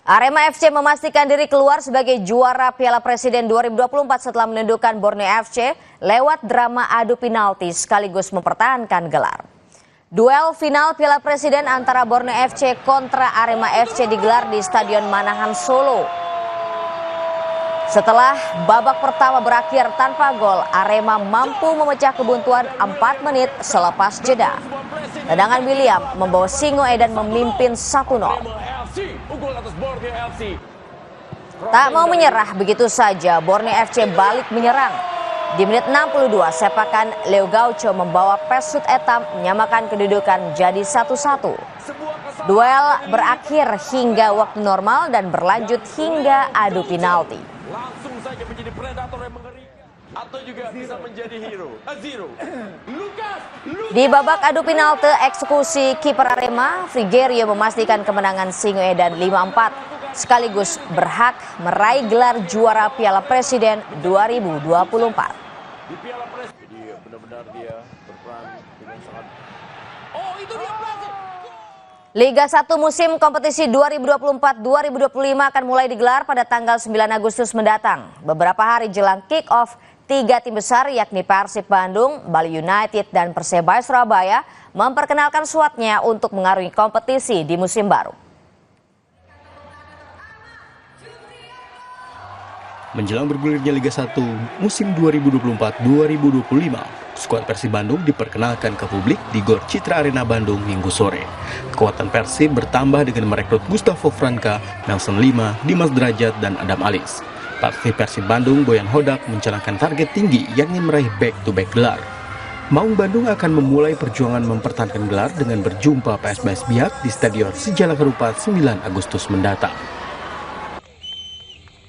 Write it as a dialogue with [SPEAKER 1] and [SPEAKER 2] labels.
[SPEAKER 1] Arema FC memastikan diri keluar sebagai juara Piala Presiden 2024 setelah menundukkan Borneo FC lewat drama adu penalti sekaligus mempertahankan gelar. Duel final Piala Presiden antara Borneo FC kontra Arema FC digelar di Stadion Manahan Solo. Setelah babak pertama berakhir tanpa gol, Arema mampu memecah kebuntuan 4 menit selepas jeda. Tendangan William membawa Singoedan memimpin 1-0. Tak mau menyerah begitu saja, Borneo FC balik menyerang. Di menit 62, sepakan Leo Gaucho membawa Pesut Etam menyamakan kedudukan jadi 1-1. Duel berakhir hingga waktu normal dan berlanjut hingga adu penalti.
[SPEAKER 2] Langsung saja menjadi predator yang mengerikan atau juga bisa menjadi hero.
[SPEAKER 1] Di babak adu penalti eksekusi kiper Arema, Frigerio memastikan kemenangan Singoedan 5-4 sekaligus berhak meraih gelar juara Piala Presiden 2024.
[SPEAKER 2] Di Piala Presiden dia benar-benar dia berperan dengan sangat. Itu dia berhasil.
[SPEAKER 1] Liga 1 musim kompetisi 2024-2025 akan mulai digelar pada tanggal 9 Agustus mendatang. Beberapa hari jelang kick-off, 3 tim besar yakni Persib Bandung, Bali United, dan Persebaya Surabaya memperkenalkan skuadnya untuk mengarungi kompetisi di musim baru.
[SPEAKER 3] Menjelang bergulirnya Liga 1 musim 2024-2025, skuad Persib Bandung diperkenalkan ke publik di Gor Citra Arena Bandung Minggu sore. Kekuatan Persib bertambah dengan merekrut Gustavo Franca, Nelson Lima, Dimas Derajat, dan Adam Alis. Pelatih Persib Bandung, Boyan Hodak, mencanangkan target tinggi yakni meraih back-to-back gelar. Maung Bandung akan memulai perjuangan mempertahankan gelar dengan berjumpa PSBS Biak di Stadion Sejalak Harupat 9 Agustus mendatang.